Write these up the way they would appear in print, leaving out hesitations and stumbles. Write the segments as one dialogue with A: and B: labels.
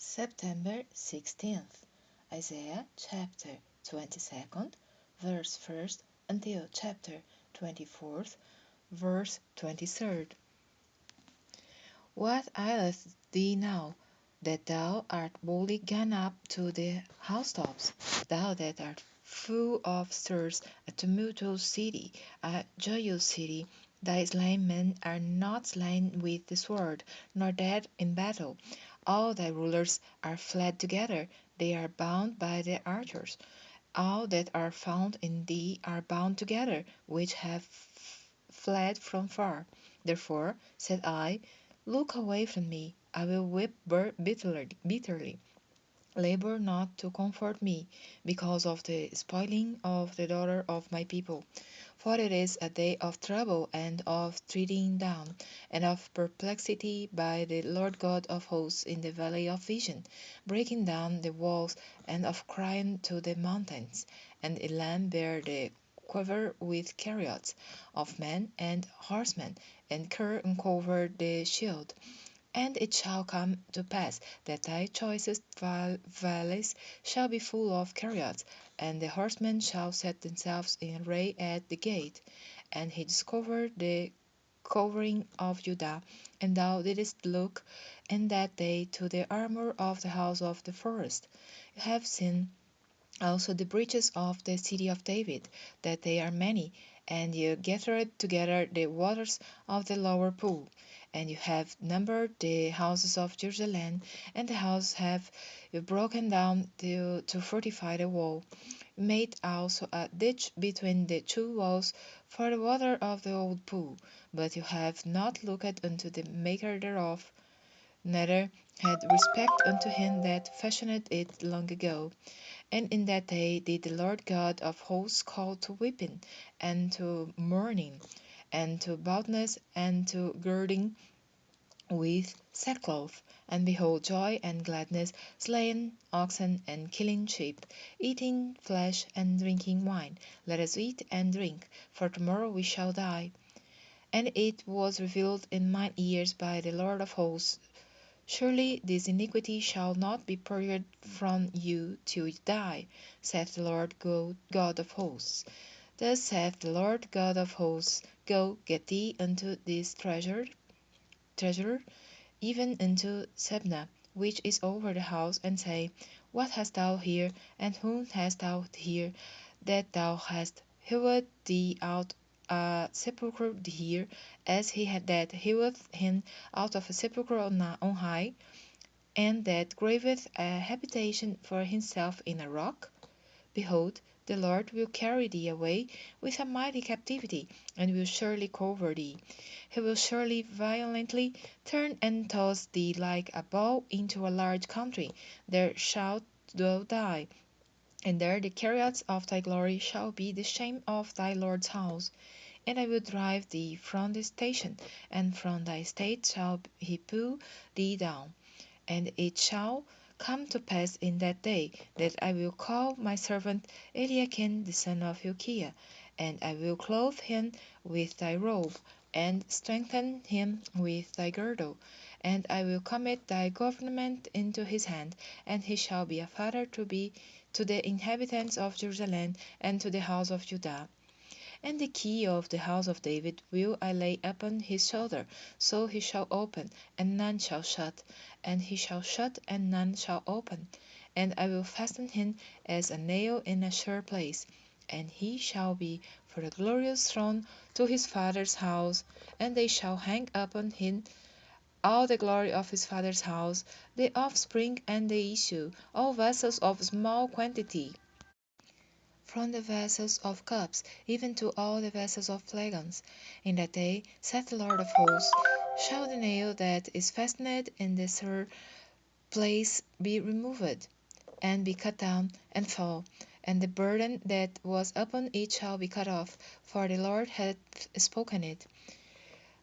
A: September 16th, Isaiah chapter 22nd, verse 1st until chapter 24th, verse 23rd. What aileth thee now, that thou art boldly gone up to the housetops, thou that art full of stirs, a tumultuous city, a joyous city? Thy slain men are not slain with the sword, nor dead in battle. All thy rulers are fled together, they are bound by the archers. All that are found in thee are bound together, which have fled from far. Therefore said I, look away from me, I will weep bitterly. Labor not to comfort me, because of the spoiling of the daughter of my people. For it is a day of trouble and of treading down, and of perplexity by the Lord God of hosts in the valley of vision, breaking down the walls, and of crying to the mountains. And Elam bare the quiver with chariots of men and horsemen, and Ker uncovered the shield. And it shall come to pass that thy choicest valleys shall be full of chariots, and the horsemen shall set themselves in array at the gate. And he discovered the covering of Judah, and thou didst look in that day to the armor of the house of the forest. You have seen also the breaches of the city of David, that they are many, and you gathered together the waters of the lower pool. And you have numbered the houses of Jerusalem, and the houses have you broken down to fortify the wall. You made also a ditch between the two walls for the water of the old pool, but you have not looked unto the maker thereof, neither had respect unto him that fashioned it long ago. And in that day did the Lord God of hosts call to weeping, and to mourning, and to baldness, and to girding with sackcloth. And behold, joy and gladness, slaying oxen and killing sheep, eating flesh and drinking wine. Let us eat and drink, for tomorrow we shall die. And it was revealed in mine ears by the Lord of hosts, surely this iniquity shall not be purged from you till you die, saith the Lord God of hosts. Thus saith the Lord God of hosts, Go, get thee unto this treasure, even unto Sebna, which is over the house, and say, What hast thou here, and whom hast thou here, that thou hast hewed thee out a sepulchre here, as he had that heweth him out of a sepulchre on high, and that graveth a habitation for himself in a rock? Behold, the Lord will carry thee away with a mighty captivity, and will surely cover thee. He will surely violently turn and toss thee like a ball into a large country. There shalt thou die, and there the chariots of thy glory shall be the shame of thy Lord's house. And I will drive thee from the station, and from thy state shall he pull thee down. And it shall come to pass in that day that I will call my servant Eliakim the son of Hilkiah, and I will clothe him with thy robe, and strengthen him with thy girdle, and I will commit thy government into his hand, and he shall be a father to the inhabitants of Jerusalem and to the house of Judah. And the key of the house of David will I lay upon his shoulder, so he shall open, and none shall shut, and he shall shut, and none shall open. And I will fasten him as a nail in a sure place, and he shall be for a glorious throne to his father's house, and they shall hang upon him all the glory of his father's house, the offspring and the issue, all vessels of small quantity, from the vessels of cups, even to all the vessels of flagons. In that day, saith the Lord of hosts, shall the nail that is fastened in the sure place be removed, and be cut down, and fall, and the burden that was upon it shall be cut off, for the Lord hath spoken it.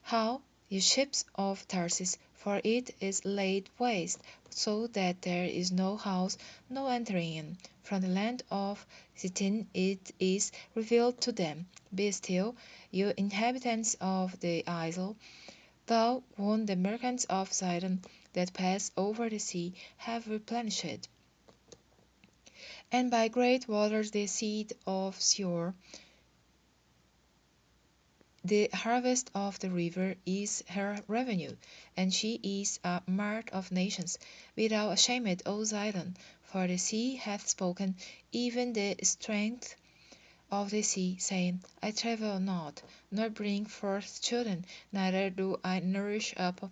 A: How, ye ships of Tarsus, for it is laid waste, so that there is no house, no entering in. From the land of Zittim it is revealed to them. Be still, you inhabitants of the isle, thou whom the merchants of Sidon that pass over the sea have replenished, and by great waters the seed of Seir, the harvest of the river, is her revenue, and she is a mart of nations. Be thou ashamed, O Zidon, for the sea hath spoken, even the strength of the sea, saying, I travail not, nor bring forth children, neither do I nourish up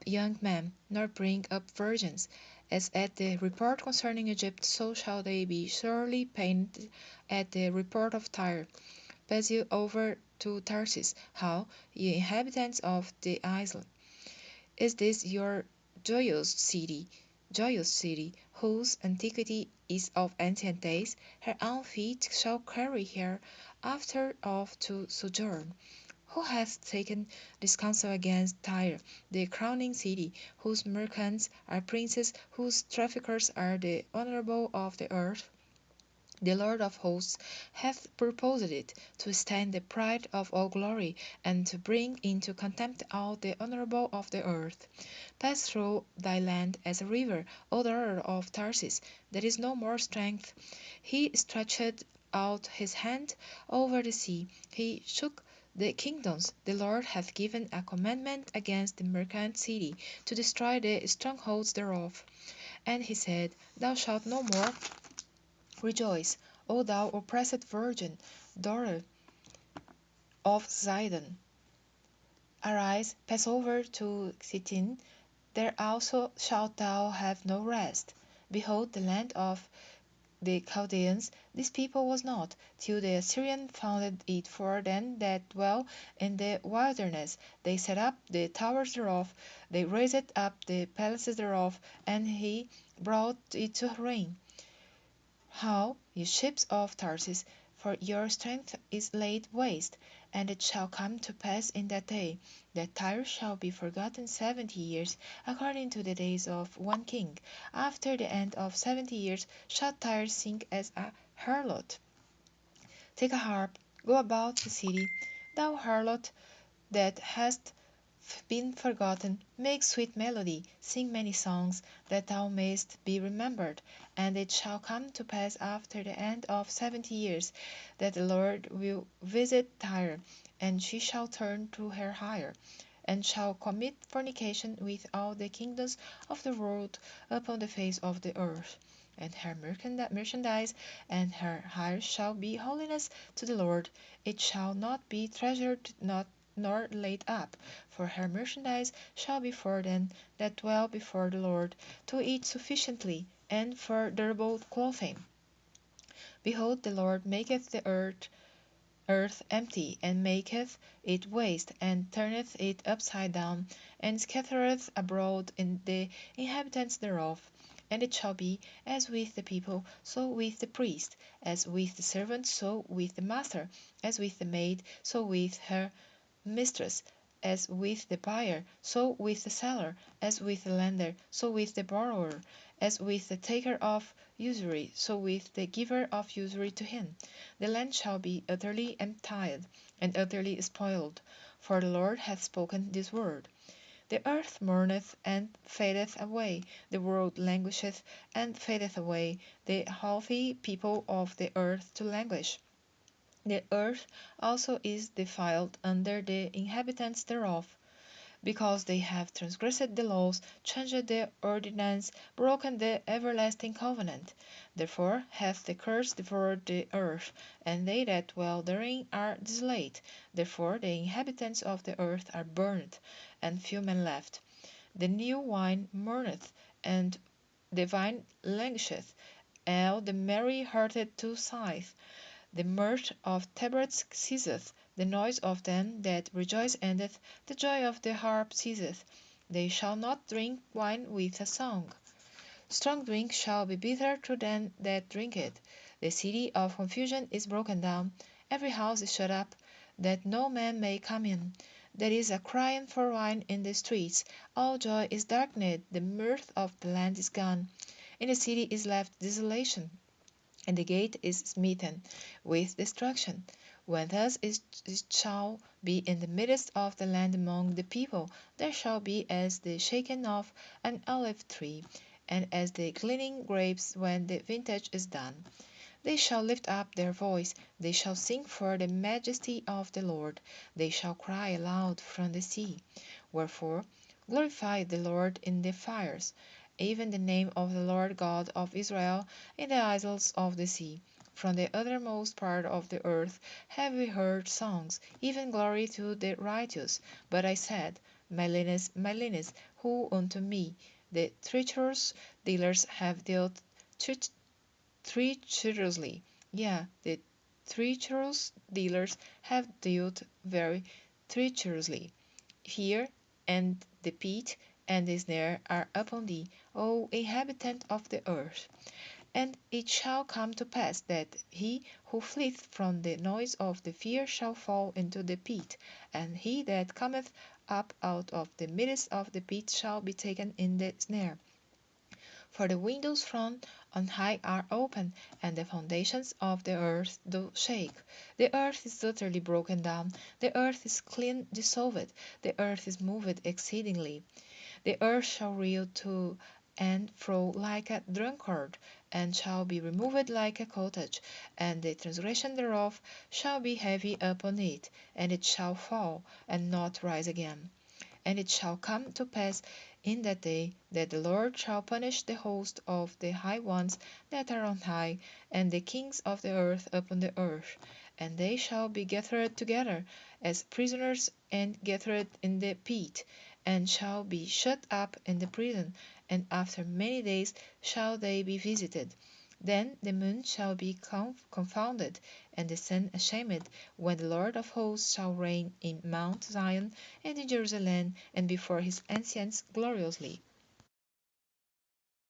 A: young men, nor bring up virgins. As at the report concerning Egypt, so shall they be surely pained at the report of Tyre. Pass you over to Tarsus, how, ye inhabitants of the isle, is this your joyous city, whose antiquity is of ancient days? Her own feet shall carry her after off to sojourn. Who hath taken this counsel against Tyre, the crowning city, whose merchants are princes, whose traffickers are the honourable of the earth? The Lord of hosts hath purposed it, to stand the pride of all glory, and to bring into contempt all the honourable of the earth. Pass through thy land as a river, O daughter of Tarsus, there is no more strength. He stretched out his hand over the sea, he shook the kingdoms. The Lord hath given a commandment against the merchant city, to destroy the strongholds thereof. And he said, Thou shalt no more rejoice, O thou oppressed virgin, daughter of Zidon. Arise, pass over to Sittim, there also shalt thou have no rest. Behold, the land of the Chaldeans, this people was not, till the Assyrian founded it for them that dwell in the wilderness. They set up the towers thereof, they raised up the palaces thereof, and he brought it to ruin. How, ye ships of Tarsus, for your strength is laid waste. And it shall come to pass in that day, that Tyre shall be forgotten 70 years, according to the days of one king. After the end of 70 years shall Tyre sing as a harlot. Take a harp, go about the city, thou harlot that hast been forgotten, make sweet melody, sing many songs, that thou mayst be remembered. And it shall come to pass after the end of 70 years, that the Lord will visit Tyre, and she shall turn to her hire, and shall commit fornication with all the kingdoms of the world upon the face of the earth. And her merchandise and her hire shall be holiness to the Lord. It shall not be treasured, not nor laid up, for her merchandise shall be for them that dwell before the Lord, to eat sufficiently, and for durable clothing. Behold, the Lord maketh the earth empty, and maketh it waste, and turneth it upside down, and scattereth abroad in the inhabitants thereof. And it shall be, as with the people, so with the priest, as with the servant, so with the master, as with the maid, so with her mistress, as with the buyer, so with the seller, as with the lender, so with the borrower, as with the taker of usury, so with the giver of usury to him. The land shall be utterly emptied, and utterly spoiled, for the Lord hath spoken this word. The earth mourneth and fadeth away, the world languisheth and fadeth away, the healthy people of the earth to languish. The earth also is defiled under the inhabitants thereof, because they have transgressed the laws, changed the ordinance, broken the everlasting covenant. Therefore hath the curse devoured the earth, and they that dwell therein are desolate. Therefore the inhabitants of the earth are burnt, and few men left. The new wine mourneth, and the vine languisheth, all the merry-hearted to sighs. The mirth of tabrets ceaseth, the noise of them that rejoice endeth, the joy of the harp ceaseth. They shall not drink wine with a song. Strong drink shall be bitter to them that drink it. The city of confusion is broken down, every house is shut up, that no man may come in. There is a crying for wine in the streets, all joy is darkened, the mirth of the land is gone. In the city is left desolation, and the gate is smitten with destruction. When thus it shall be in the midst of the land among the people, there shall be as the shaking of an olive tree, and as the gleaning grapes when the vintage is done. They shall lift up their voice, they shall sing for the majesty of the Lord, they shall cry aloud from the sea. Wherefore, glorify the Lord in the fires, even the name of the Lord God of Israel in the isles of the sea. From the uttermost part of the earth have we heard songs, even glory to the righteous. But I said, my lineage, who unto me the treacherous dealers have dealt treacherously. Yeah, the treacherous dealers have dealt very treacherously. Here and the pit and the snare are upon thee, O inhabitant of the earth. And it shall come to pass that he who fleeth from the noise of the fear shall fall into the pit, and he that cometh up out of the midst of the pit shall be taken in the snare. For the windows from on high are open, and the foundations of the earth do shake. The earth is utterly broken down, the earth is clean dissolved, the earth is moved exceedingly. The earth shall reel to and fro like a drunkard, and shall be removed like a cottage, and the transgression thereof shall be heavy upon it, and it shall fall, and not rise again. And it shall come to pass in that day that the Lord shall punish the host of the high ones that are on high, and the kings of the earth upon the earth. And they shall be gathered together as prisoners and gathered in the pit, and shall be shut up in the prison, and after many days shall they be visited. Then the moon shall be confounded, and the sun ashamed, when the Lord of hosts shall reign in Mount Zion and in Jerusalem, and before his ancients gloriously.